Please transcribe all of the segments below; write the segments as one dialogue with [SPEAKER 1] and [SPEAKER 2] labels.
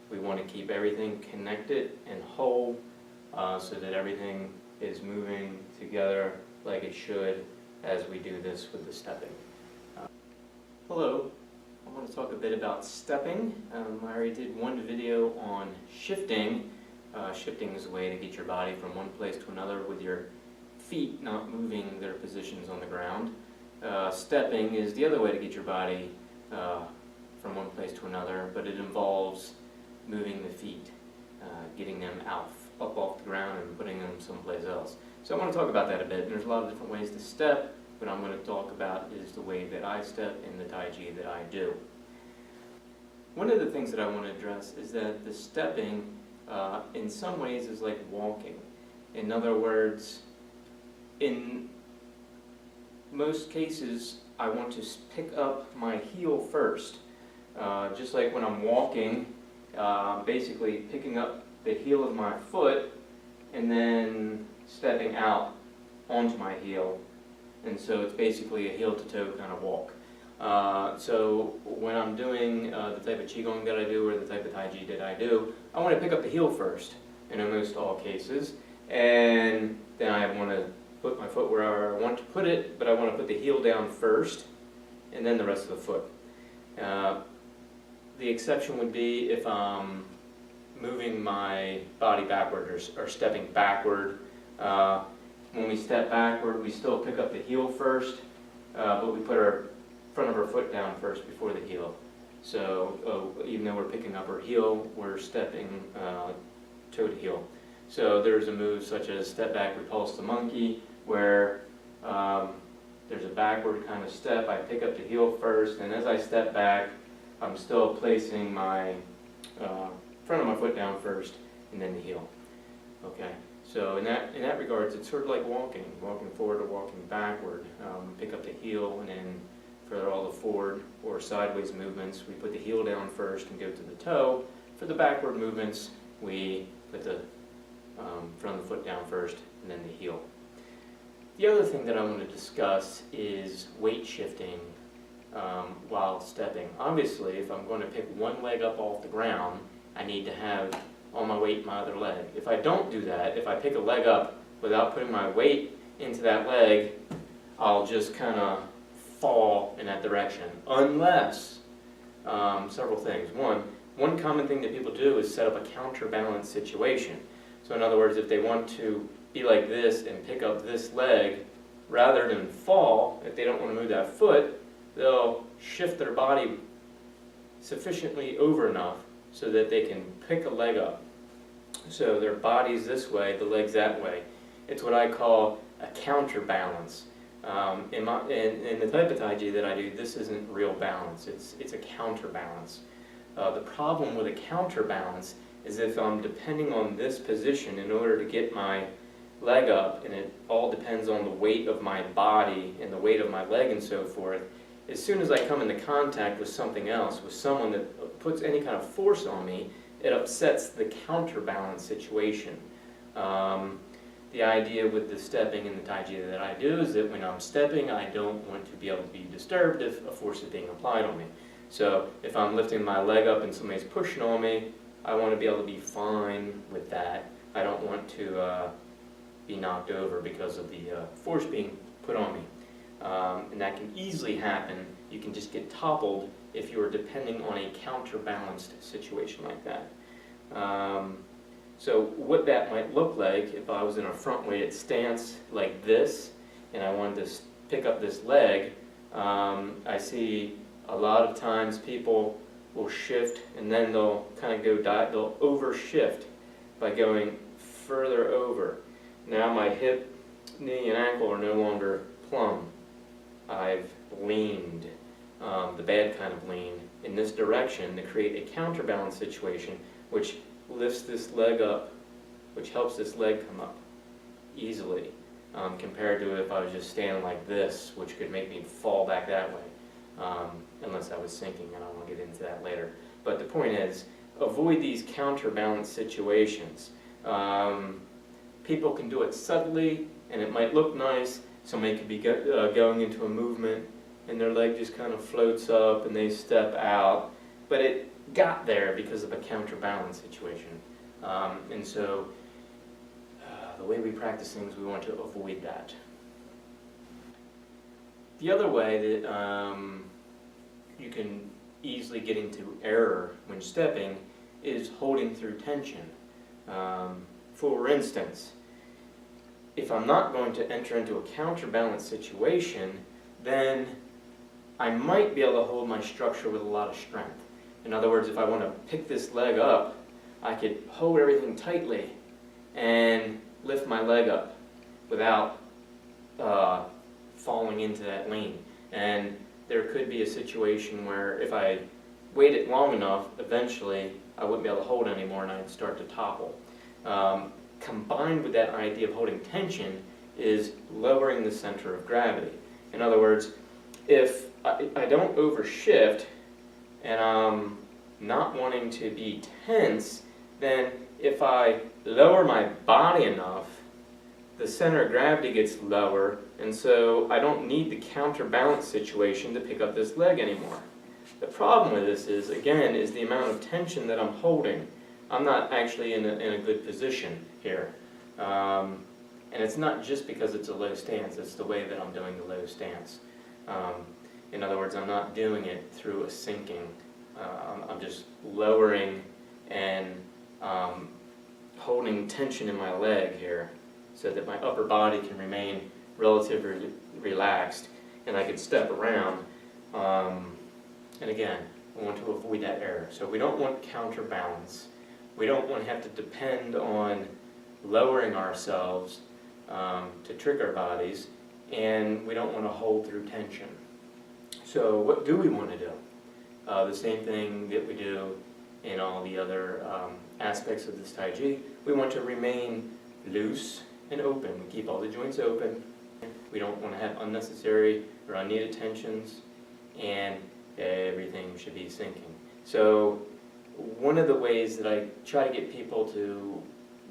[SPEAKER 1] We want to keep everything connected and whole so that everything is moving together like it should as we do this with the stepping. Hello, I want to talk a bit about stepping. I already did one video on shifting. Shifting is a way to get your body from one place to another with your feet not moving their positions on the ground. Stepping is the other way to get your body from one place to another, but it involves moving the feet, getting them up off the ground and putting them someplace else. So I want to talk about that a bit. And there's a lot of different ways to step. What I'm going to talk about is the way that I step in the Taiji that I do. One of the things that I want to address is that the stepping in some ways is like walking. In other words, in most cases I want to pick up my heel first. Just like when I'm walking, basically picking up the heel of my foot and then stepping out onto my heel. And so it's basically a heel-to-toe kind of walk. So when I'm doing the type of Qigong that I do or the type of Taiji that I do, I want to pick up the heel first in almost all cases. And then I want to put my foot where I want to put it, but I want to put the heel down first and then the rest of the foot. The exception would be if I'm moving my body backward or stepping backward. When we step backward, we still pick up the heel first, but we put our front of our foot down first before the heel. So even though we're picking up our heel, we're stepping toe to heel. So there's a move such as step back, repulse the monkey, where there's a backward kind of step. I pick up the heel first, and as I step back, I'm still placing my front of my foot down first, and then the heel. Okay. So in that regards, it's sort of like walking forward or walking backward. Pick up the heel, and then for all the forward or sideways movements, we put the heel down first and go to the toe. For the backward movements, we put the front of the foot down first and then the heel. The other thing that I want to discuss is weight shifting while stepping. Obviously, if I'm going to pick one leg up off the ground, I need to have all my weight in my other leg. If I don't do that, if I pick a leg up without putting my weight into that leg, I'll just kind of fall in that direction. Unless, several things. One common thing that people do is set up a counterbalance situation. So in other words, if they want to be like this and pick up this leg, rather than fall, if they don't want to move that foot, they'll shift their body sufficiently over enough so that they can pick a leg up. So their body's this way, the leg's that way. It's what I call a counterbalance. In the type of Taiji that I do, this isn't real balance, it's a counterbalance. The problem with a counterbalance is if I'm depending on this position in order to get my leg up, and it all depends on the weight of my body and the weight of my leg and so forth, as soon as I come into contact with something else, with someone that puts any kind of force on me, it upsets the counterbalance situation. The idea with the stepping in the Taiji that I do is that when I'm stepping, I don't want to be able to be disturbed if a force is being applied on me. So if I'm lifting my leg up and somebody's pushing on me, I want to be able to be fine with that. I don't want to be knocked over because of the force being put on me. And that can easily happen. You can just get toppled if you are depending on a counterbalanced situation like that. So what that might look like if I was in a front-weighted stance like this and I wanted to pick up this leg, I see a lot of times people will shift and then they'll kind of they'll overshift by going further over. Now my hip, knee, and ankle are no longer plumb. I've leaned, the bad kind of lean, in this direction to create a counterbalance situation which lifts this leg up, which helps this leg come up easily, compared to if I was just standing like this, which could make me fall back that way, unless I was sinking, and I want to get into that later. But the point is, avoid these counterbalance situations. People can do it subtly, and it might look nice. Somebody could be going into a movement, and their leg just kind of floats up, and they step out. But got there because of a counterbalance situation. And so the way we practice things, we want to avoid that. The other way that you can easily get into error when stepping is holding through tension. For instance, if I'm not going to enter into a counterbalance situation, then I might be able to hold my structure with a lot of strength. In other words, if I want to pick this leg up, I could hold everything tightly and lift my leg up without falling into that lean. And there could be a situation where if I waited long enough, eventually I wouldn't be able to hold anymore and I'd start to topple. Combined with that idea of holding tension is lowering the center of gravity. In other words, if I don't overshift and I'm not wanting to be tense, then if I lower my body enough, the center of gravity gets lower, and so I don't need the counterbalance situation to pick up this leg anymore. The problem with this is, again, is the amount of tension that I'm holding. I'm not actually in a good position here. And it's not just because it's a low stance, it's the way that I'm doing the low stance. In other words, I'm not doing it through a sinking. I'm just lowering and holding tension in my leg here so that my upper body can remain relatively relaxed and I can step around. And again, we want to avoid that error. So we don't want counterbalance. We don't want to have to depend on lowering ourselves to trick our bodies, and we don't want to hold through tension. So what do we want to do? The same thing that we do in all the other aspects of this Taiji. We want to remain loose and open. We keep all the joints open. We don't want to have unnecessary or unneeded tensions, and everything should be sinking. So one of the ways that I try to get people to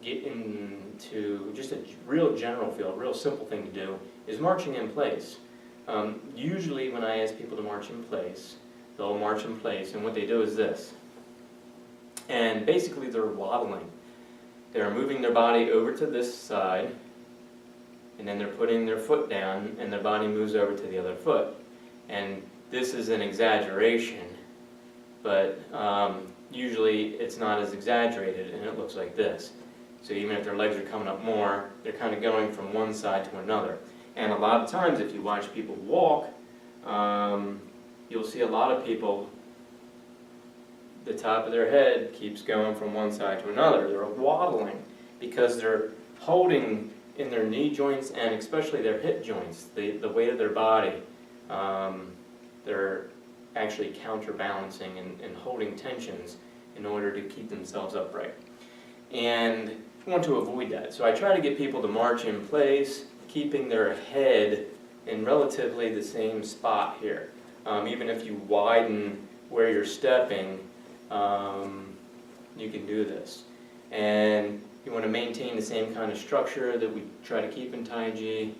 [SPEAKER 1] get into just a real general feel, a real simple thing to do, is marching in place. Usually when I ask people to march in place, they'll march in place, and what they do is this. And basically they're waddling. They're moving their body over to this side, and then they're putting their foot down, and their body moves over to the other foot. And this is an exaggeration, but usually it's not as exaggerated, and it looks like this. So even if their legs are coming up more, they're kind of going from one side to another. And a lot of times if you watch people walk, you'll see a lot of people, the top of their head keeps going from one side to another. They're waddling because they're holding in their knee joints and especially their hip joints, the weight of their body. They're actually counterbalancing and holding tensions in order to keep themselves upright. And I want to avoid that. So I try to get people to march in place, keeping their head in relatively the same spot here. Even if you widen where you're stepping, you can do this. And you want to maintain the same kind of structure that we try to keep in Taiji,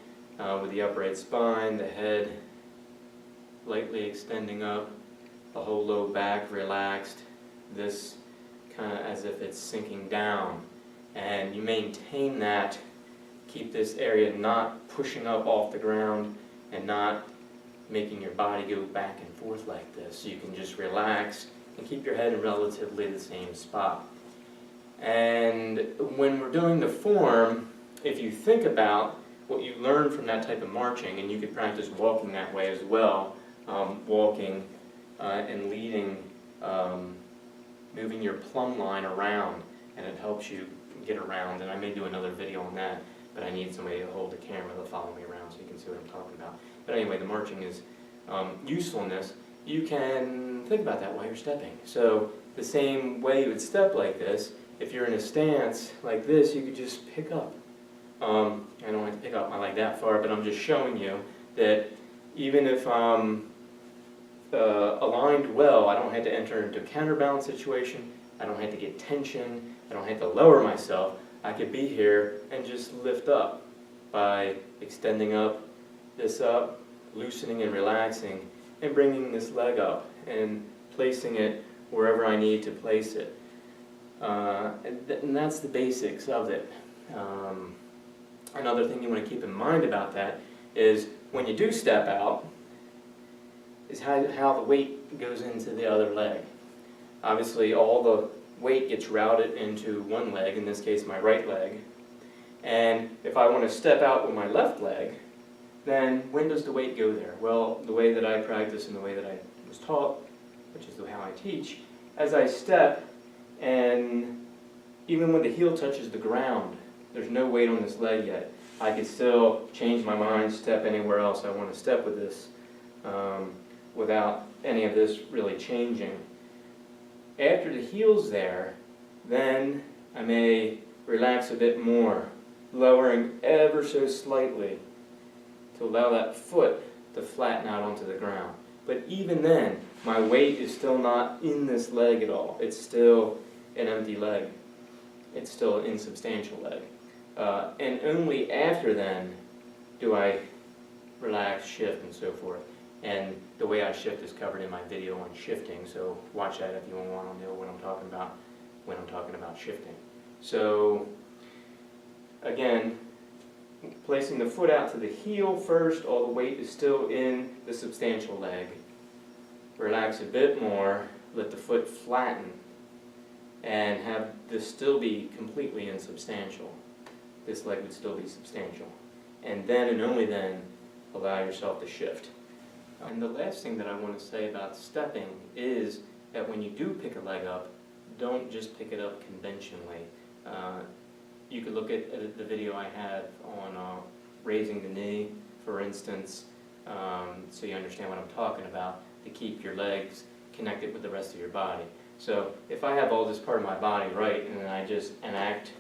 [SPEAKER 1] with the upright spine, the head lightly extending up, the whole low back relaxed, this kind of as if it's sinking down. And you maintain that, keep this area not pushing up off the ground and not making your body go back and forth like this. So you can just relax and keep your head in relatively the same spot. And when we're doing the form, if you think about what you learned from that type of marching, and you could practice walking that way as well, walking and leading, moving your plumb line around, and it helps you get around. And I may do another video on that, but I need somebody to hold the camera to follow me around so you can see what I'm talking about. But anyway, the marching is usefulness. You can think about that while you're stepping. So the same way you would step like this, if you're in a stance like this, you could just pick up. I don't have to pick up my leg that far, but I'm just showing you that even if I'm aligned well, I don't have to enter into a counterbalance situation, I don't have to get tension, I don't have to lower myself. I could be here and just lift up by extending this up, loosening and relaxing, and bringing this leg up and placing it wherever I need to place it. And that's the basics of it. Another thing you want to keep in mind about that is when you do step out, is how the weight goes into the other leg. Obviously all the weight gets routed into one leg, in this case my right leg. And if I want to step out with my left leg, then when does the weight go there? Well, the way that I practice and the way that I was taught, which is how I teach, as I step, and even when the heel touches the ground, there's no weight on this leg yet. I could still change my mind, step anywhere else I want to step with this without any of this really changing. After the heel's there, then I may relax a bit more, lowering ever so slightly to allow that foot to flatten out onto the ground. But even then, my weight is still not in this leg at all. It's still an empty leg. It's still an insubstantial leg. And only after then do I relax, shift, and so forth. And the way I shift is covered in my video on shifting, so watch that if you want to know what I'm talking about when I'm talking about shifting. So again, placing the foot out to the heel first, all the weight is still in the substantial leg. Relax a bit more, let the foot flatten, and have this still be completely insubstantial. This leg would still be substantial. And then and only then, allow yourself to shift. And the last thing that I want to say about stepping is that when you do pick a leg up, don't just pick it up conventionally. You could look at the video I had on raising the knee, for instance, so you understand what I'm talking about, to keep your legs connected with the rest of your body. So if I have all this part of my body right, and then I just enact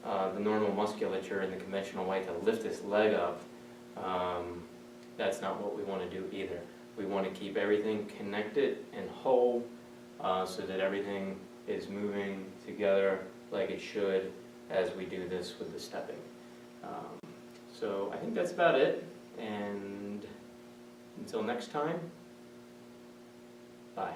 [SPEAKER 1] the normal musculature in the conventional way to lift this leg up, that's not what we want to do either. We want to keep everything connected and whole so that everything is moving together like it should as we do this with the stepping. So I think that's about it, and until next time, bye.